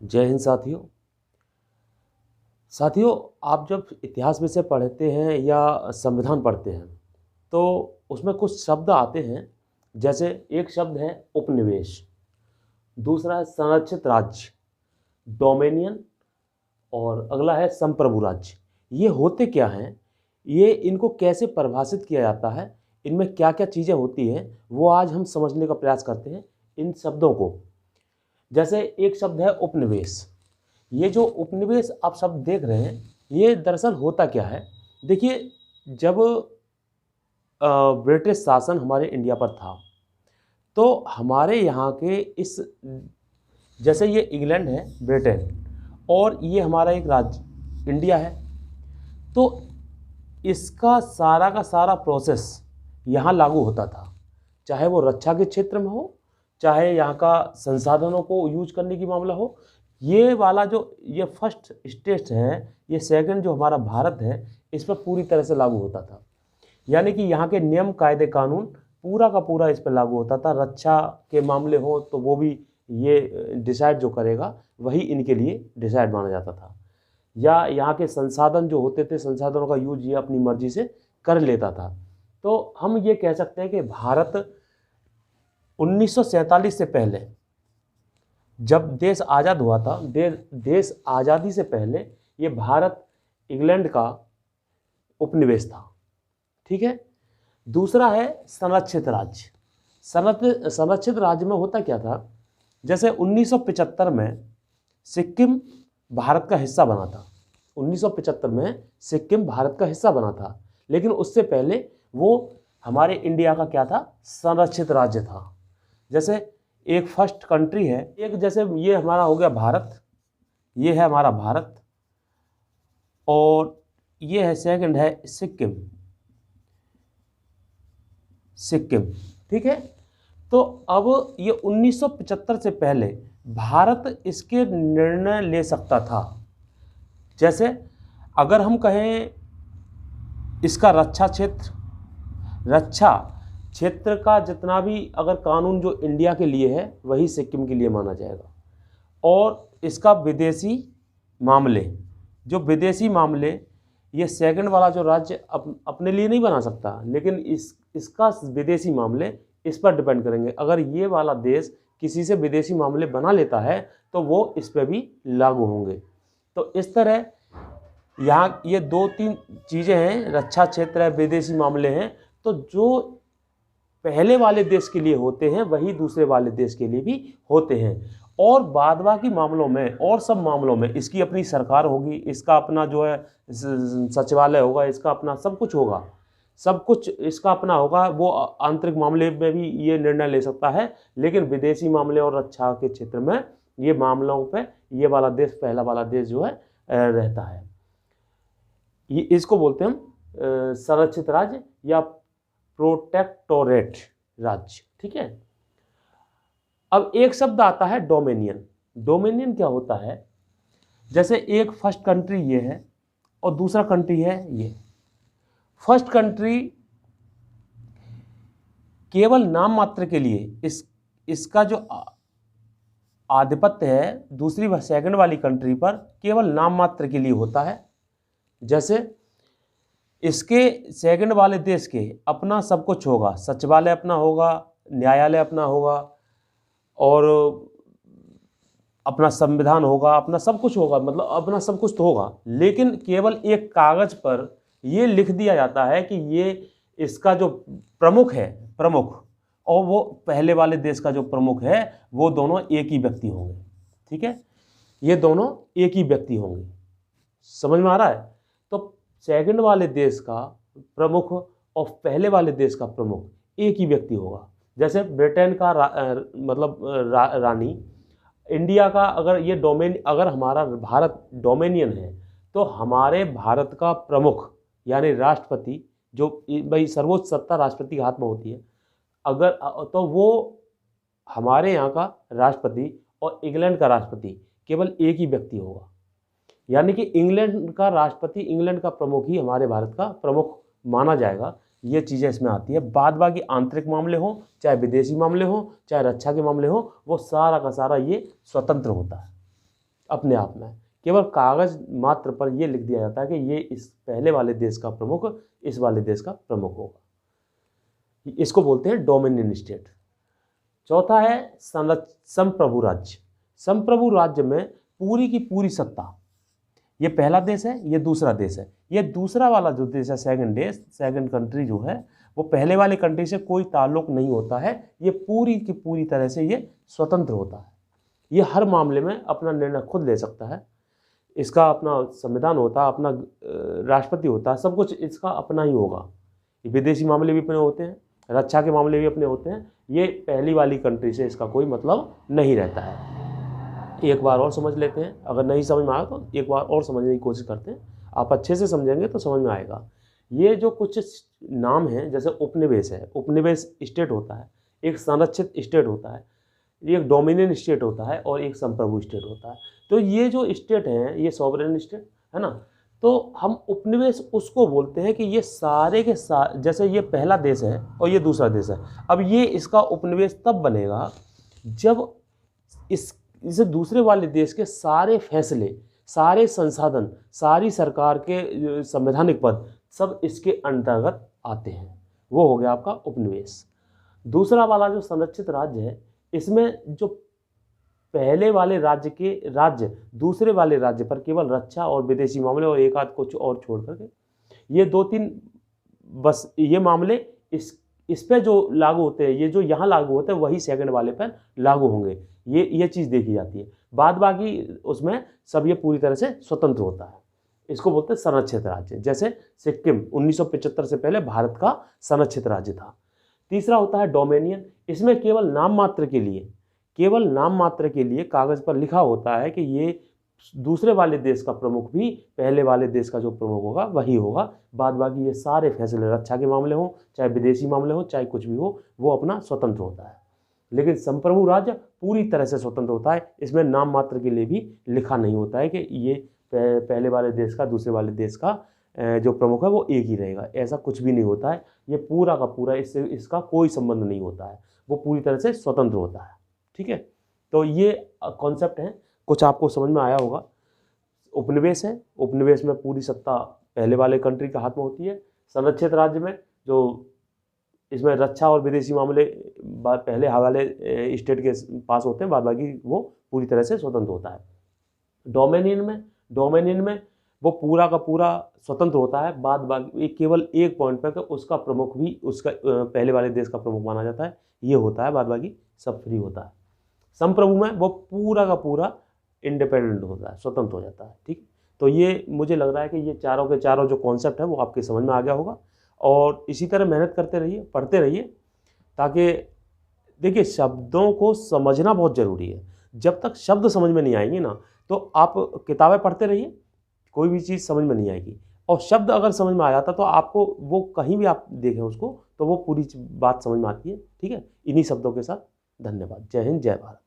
जय हिंद साथियों। साथियों, आप जब इतिहास विषय पढ़ते हैं या संविधान पढ़ते हैं तो उसमें कुछ शब्द आते हैं। जैसे एक शब्द है उपनिवेश, दूसरा है संरक्षित राज्य, डोमेनियन, और अगला है संप्रभु राज्य। ये होते क्या हैं, ये इनको कैसे परिभाषित किया जाता है, इनमें क्या क्या चीज़ें होती हैं, वो आज हम समझने का प्रयास करते हैं इन शब्दों को। जैसे एक शब्द है उपनिवेश। ये जो उपनिवेश आप शब्द देख रहे हैं, ये दरअसल होता क्या है। देखिए, जब ब्रिटिश शासन हमारे इंडिया पर था तो हमारे यहाँ के इस, जैसे ये इंग्लैंड है, ब्रिटेन, और ये हमारा एक राज्य इंडिया है, तो इसका सारा का सारा प्रोसेस यहाँ लागू होता था। चाहे वो रक्षा के क्षेत्र में हो, चाहे यहाँ का संसाधनों को यूज करने की मामला हो। ये वाला जो ये फर्स्ट स्टेट है, ये सेकंड जो हमारा भारत है, इस पर पूरी तरह से लागू होता था। यानी कि यहाँ के नियम कायदे कानून पूरा का पूरा इस पर लागू होता था। रक्षा के मामले हो तो वो भी ये डिसाइड जो करेगा वही इनके लिए डिसाइड माना जाता था। या यहाँ के संसाधन जो होते थे, संसाधनों का यूज ये अपनी मर्जी से कर लेता था। तो हम ये कह सकते हैं कि भारत 1947 से पहले, जब देश आज़ाद हुआ था, देश आज़ादी से पहले ये भारत इंग्लैंड का उपनिवेश था। ठीक है। दूसरा है संरक्षित राज्य। संरक्षित राज्य में होता क्या था, जैसे 1975 में सिक्किम भारत का हिस्सा बना था। 1975 में सिक्किम भारत का हिस्सा बना था, लेकिन उससे पहले वो हमारे इंडिया का क्या था, संरक्षित राज्य था। जैसे एक फर्स्ट कंट्री है, एक जैसे ये हमारा हो गया भारत, ये है हमारा भारत, और ये है सेकंड है सिक्किम। ठीक है। तो अब ये 1975 से पहले भारत इसके निर्णय ले सकता था। जैसे अगर हम कहें इसका रक्षा क्षेत्र का जितना भी अगर कानून जो इंडिया के लिए है वही सिक्किम के लिए माना जाएगा। और इसका विदेशी मामले ये सेकंड वाला जो राज्य अपने लिए नहीं बना सकता, लेकिन इसका विदेशी मामले इस पर डिपेंड करेंगे। अगर ये वाला देश किसी से विदेशी मामले बना लेता है तो वो इस पर भी लागू होंगे। तो इस तरह यहाँ ये 2-3 चीज़ें हैं, रक्षा क्षेत्र है, विदेशी मामले हैं। तो जो पहले वाले देश के लिए होते हैं वही दूसरे वाले देश के लिए भी होते हैं। और बाद बाकी मामलों में और सब मामलों में इसकी अपनी सरकार होगी, इसका अपना जो है सचिवालय होगा, इसका अपना सब कुछ होगा, सब कुछ इसका अपना होगा। वो आंतरिक मामले में भी ये निर्णय ले सकता है, लेकिन विदेशी मामले और रक्षा के क्षेत्र में ये मामलों पे ये वाला देश, पहला वाला देश जो है रहता है। ये इसको बोलते हैं हम संरक्षित राज्य या प्रोटेक्टोरेट राज्य। ठीक है। अब एक शब्द आता है डोमेनियन। डोमेनियन क्या होता है, जैसे एक फर्स्ट कंट्री ये है और दूसरा कंट्री है ये। फर्स्ट कंट्री केवल नाम मात्र के लिए इसका जो आधिपत्य है दूसरी सेकंड वाली कंट्री पर केवल नाम मात्र के लिए होता है। जैसे इसके सेकंड वाले देश के अपना सब कुछ होगा, सचिवालय अपना होगा, न्यायालय अपना होगा, और अपना संविधान होगा, अपना सब कुछ होगा, मतलब अपना सब कुछ तो होगा, लेकिन केवल एक कागज पर ये लिख दिया जाता है कि ये इसका जो प्रमुख और वो पहले वाले देश का जो प्रमुख है वो दोनों एक ही व्यक्ति होंगे। ठीक है। ये दोनों एक ही व्यक्ति होंगे। समझ में आ रहा है। तो सेकंड वाले देश का प्रमुख और पहले वाले देश का प्रमुख एक ही व्यक्ति होगा। जैसे ब्रिटेन का रानी, इंडिया का अगर ये अगर हमारा भारत डोमेनियन है तो हमारे भारत का प्रमुख यानी राष्ट्रपति, जो भाई सर्वोच्च सत्ता राष्ट्रपति के हाथ में होती है, अगर तो वो हमारे यहाँ का राष्ट्रपति और इंग्लैंड का राष्ट्रपति केवल एक ही व्यक्ति होगा। यानी कि इंग्लैंड का राष्ट्रपति, इंग्लैंड का प्रमुख ही हमारे भारत का प्रमुख माना जाएगा। ये चीज़ें इसमें आती है। बाद बाकी आंतरिक मामले हों, चाहे विदेशी मामले हों, चाहे रक्षा के मामले हों, वो सारा का सारा ये स्वतंत्र होता है। अपने आप में, केवल कागज मात्र पर यह लिख दिया जाता है कि ये इस पहले वाले देश का प्रमुख इस वाले देश का प्रमुख होगा। इसको बोलते हैं डोमिनियन स्टेट। चौथा है संप्रभु राज्य। संप्रभु राज्य में पूरी की पूरी सत्ता, ये पहला देश है, ये दूसरा देश है, ये दूसरा वाला जो देश है सेकंड कंट्री जो है, वो पहले वाले कंट्री से कोई ताल्लुक नहीं होता है। ये पूरी की पूरी तरह से ये स्वतंत्र होता है। ये हर मामले में अपना निर्णय खुद ले सकता है। इसका अपना संविधान होता है, अपना राष्ट्रपति होता है, सब कुछ इसका अपना ही होगा। विदेशी मामले भी अपने होते हैं, रक्षा के मामले भी अपने होते हैं। ये पहली वाली कंट्री से इसका कोई मतलब नहीं रहता है। एक बार और समझ लेते हैं, अगर नहीं समझ में आया तो एक बार और समझने की कोशिश करते हैं। आप अच्छे से समझेंगे तो समझ में आएगा। ये जो कुछ नाम हैं, जैसे उपनिवेश है, उपनिवेश स्टेट होता है, एक संरक्षित स्टेट होता है, एक डोमिनियन स्टेट होता है और एक संप्रभु स्टेट होता है। तो ये जो स्टेट हैं, ये सॉवरेन स्टेट है ना। तो हम उपनिवेश उसको बोलते हैं कि ये सारे के जैसे ये पहला देश है और ये दूसरा देश है। अब ये इसका उपनिवेश तब बनेगा जब इसे दूसरे वाले देश के सारे फैसले, सारे संसाधन, सारी सरकार के संवैधानिक पद सब इसके अंतर्गत आते हैं। वो हो गया आपका उपनिवेश। दूसरा वाला जो संरक्षित राज्य है, इसमें जो पहले वाले राज्य दूसरे वाले राज्य पर केवल रक्षा और विदेशी मामले और एक आध कुछ और छोड़ करके ये 2-3 बस ये मामले इस पे जो लागू होते हैं, ये जो यहाँ लागू होते हैं वही सेकंड वाले पर लागू होंगे। ये चीज़ देखी जाती है। बाद बाकी उसमें सब ये पूरी तरह से स्वतंत्र होता है। इसको बोलते हैं संरक्षित राज्य। जैसे सिक्किम 1975 से पहले भारत का संरक्षित राज्य था। तीसरा होता है डोमिनियन। इसमें केवल नाम मात्र के लिए कागज पर लिखा होता है कि ये दूसरे वाले देश का प्रमुख भी पहले वाले देश का जो प्रमुख होगा वही होगा। बाद बाकी ये सारे फैसले, रक्षा के मामले हो, चाहे विदेशी मामले हो, चाहे कुछ भी हो, वो अपना स्वतंत्र होता है। लेकिन संप्रभु राज्य पूरी तरह से स्वतंत्र होता है। इसमें नाम मात्र के लिए भी लिखा नहीं होता है कि ये पहले वाले देश का दूसरे वाले देश का जो प्रमुख है वो एक ही रहेगा। ऐसा कुछ भी नहीं होता है। ये पूरा का पूरा इसका कोई संबंध नहीं होता है। वो पूरी तरह से स्वतंत्र होता है। ठीक है, तो ये कॉन्सेप्ट है, कुछ आपको समझ में आया होगा। उपनिवेश है, उपनिवेश में पूरी सत्ता पहले वाले कंट्री के हाथ में होती है। संरक्षित राज्य में जो इसमें रक्षा और विदेशी मामले पहले हवाले स्टेट के पास होते हैं, बाद बाकी वो पूरी तरह से स्वतंत्र होता है। डोमिनियन में वो पूरा का पूरा स्वतंत्र होता है। बाद बाकी केवल एक पॉइंट पर उसका प्रमुख भी उसका पहले वाले देश का प्रमुख माना जाता है, ये होता है। बाद बाकी सब फ्री होता है। संप्रभु में वो पूरा का पूरा इंडिपेंडेंट होता है, स्वतंत्र हो जाता है। ठीक, तो ये मुझे लग रहा है कि ये चारों के चारों जो कॉन्सेप्ट है वो आपके समझ में आ गया होगा। और इसी तरह मेहनत करते रहिए, पढ़ते रहिए, ताकि देखिए शब्दों को समझना बहुत ज़रूरी है। जब तक शब्द समझ में नहीं आएंगे ना, तो आप किताबें पढ़ते रहिए, कोई भी चीज़ समझ में नहीं आएगी। और शब्द अगर समझ में आ जाता तो आपको वो कहीं भी आप देखें उसको तो वो पूरी बात समझ में आती है। ठीक है, इन्हीं शब्दों के साथ धन्यवाद। जय हिंद, जय भारत।